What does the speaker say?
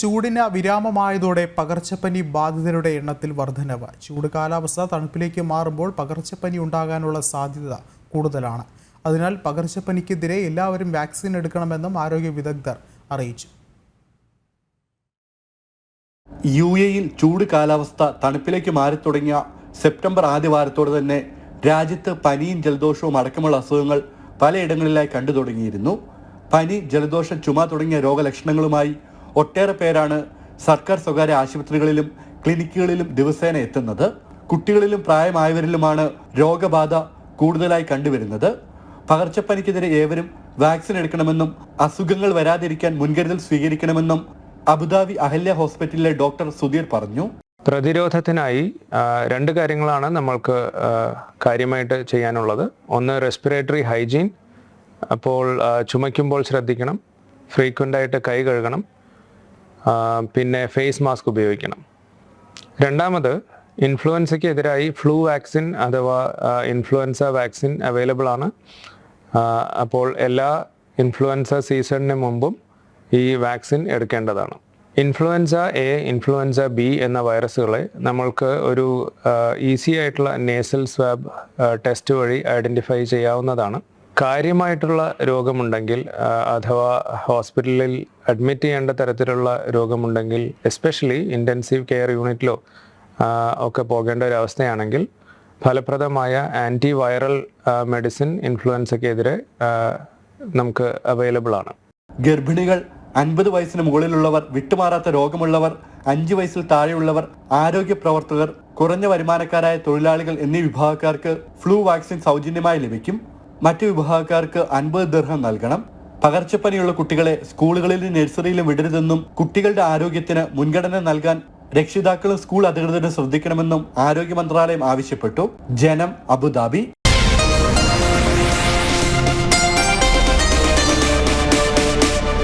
ചൂടിന് വിരാമമായതോടെ പകർച്ചപ്പനി ബാധിതരുടെ എണ്ണത്തിൽ വർധനവ്. ചൂട് കാലാവസ്ഥ തണുപ്പിലേക്ക് മാറുമ്പോൾ പകർച്ചപ്പനി ഉണ്ടാകാനുള്ള സാധ്യത കൂടുതലാണ്. അതിനാൽ പകർച്ചപ്പനിക്കെതിരെ എല്ലാവരും വാക്സിൻ എടുക്കണമെന്നും ആരോഗ്യ വിദഗ്ധർ അറിയിച്ചു. യുഎഇയിൽ ചൂട് കാലാവസ്ഥ തണുപ്പിലേക്ക് മാറി തുടങ്ങിയ സെപ്റ്റംബർ ആദ്യവാരത്തോടെ തന്നെ രാജ്യത്ത് പനിയും ജലദോഷവും അടക്കമുള്ള അസുഖങ്ങൾ പലയിടങ്ങളിലായി കണ്ടു തുടങ്ങിയിരുന്നു. പനി, ജലദോഷം, ചുമ തുടങ്ങിയ രോഗലക്ഷണങ്ങളുമായി ഒട്ടേറെ പേരാണ് സർക്കാർ സ്വകാര്യ ആശുപത്രികളിലും ക്ലിനിക്കുകളിലും ദിവസേന എത്തുന്നത്. കുട്ടികളിലും പ്രായമായവരിലുമാണ് രോഗബാധ കൂടുതലായി കണ്ടുവരുന്നത്. പകർച്ചപ്പനിക്കെതിരെ ഏവരും വാക്സിൻ എടുക്കണമെന്നും അസുഖങ്ങൾ വരാതിരിക്കാൻ മുൻകരുതൽ സ്വീകരിക്കണമെന്നും അബുദാബി അഹല്യ ഹോസ്പിറ്റലിലെ ഡോക്ടർ സുധീർ പറഞ്ഞു. പ്രതിരോധത്തിനായി രണ്ട് കാര്യങ്ങളാണ് നമ്മൾക്ക് കാര്യമായിട്ട് ചെയ്യാനുള്ളത്. ഒന്ന്, റെസ്പിറേറ്ററി ഹൈജീൻ. അപ്പോൾ ചുമയ്ക്കുമ്പോൾ ശ്രദ്ധിക്കണം, ഫ്രീക്വൻ്റ് ആയിട്ട് കൈ കഴുകണം, പിന്നെ ഫേസ് മാസ്ക് ഉപയോഗിക്കണം. രണ്ടാമത്, ഇൻഫ്ലുവൻസയ്ക്ക് എതിരായി ഫ്ലൂ വാക്സിൻ അഥവാ ഇൻഫ്ലുവൻസ വാക്സിൻ അവൈലബിൾ ആണ്. അപ്പോൾ എല്ലാ ഇൻഫ്ലുവൻസ സീസണിന് മുമ്പും ഈ വാക്സിൻ എടുക്കേണ്ടതാണ്. ഇൻഫ്ലുവൻസ എ, ഇൻഫ്ലുവൻസ ബി എന്ന വൈറസുകളെ നമ്മൾക്ക് ഒരു ഈസി ആയിട്ടുള്ള നേസൽ സ്വാബ് ടെസ്റ്റ് വഴി ഐഡൻറ്റിഫൈ ചെയ്യാവുന്നതാണ്. കാര്യമായിട്ടുള്ള രോഗമുണ്ടെങ്കിൽ അഥവാ ഹോസ്പിറ്റലിൽ അഡ്മിറ്റ് ചെയ്യേണ്ട തരത്തിലുള്ള രോഗമുണ്ടെങ്കിൽ, എസ്പെഷ്യലി ഇൻറ്റൻസീവ് കെയർ യൂണിറ്റിലോ ഒക്കെ പോകേണ്ട ഒരു അവസ്ഥയാണെങ്കിൽ ഫലപ്രദമായ ആൻറ്റി വൈറൽ മെഡിസിൻ ഇൻഫ്ലുവൻസയ്ക്കെതിരെ നമുക്ക് അവൈലബിൾ ആണ്. ഗർഭിണികൾ, 50 വയസ്സിന് മുകളിലുള്ളവർ, വിട്ടുമാറാത്ത രോഗമുള്ളവർ, 5 വയസ്സിൽ താഴെയുള്ളവർ, ആരോഗ്യ പ്രവർത്തകർ, കുറഞ്ഞ വരുമാനക്കാരായ തൊഴിലാളികൾ എന്നീ വിഭാഗക്കാർക്ക് ഫ്ലൂ വാക്സിൻ സൗജന്യമായി ലഭിക്കും. മറ്റു വിഭാഗക്കാർക്ക് 50 ദിർഹം നൽകണം. പകർച്ചപ്പനിയുള്ള കുട്ടികളെ സ്കൂളുകളിലും നഴ്സറിയിലും വിടരുതെന്നും കുട്ടികളുടെ ആരോഗ്യത്തിന് മുൻഗണന നൽകാൻ രക്ഷിതാക്കളും സ്കൂൾ അധികൃതരും ശ്രദ്ധിക്കണമെന്നും ആരോഗ്യ മന്ത്രാലയം ആവശ്യപ്പെട്ടു. ജനം, അബുദാബി.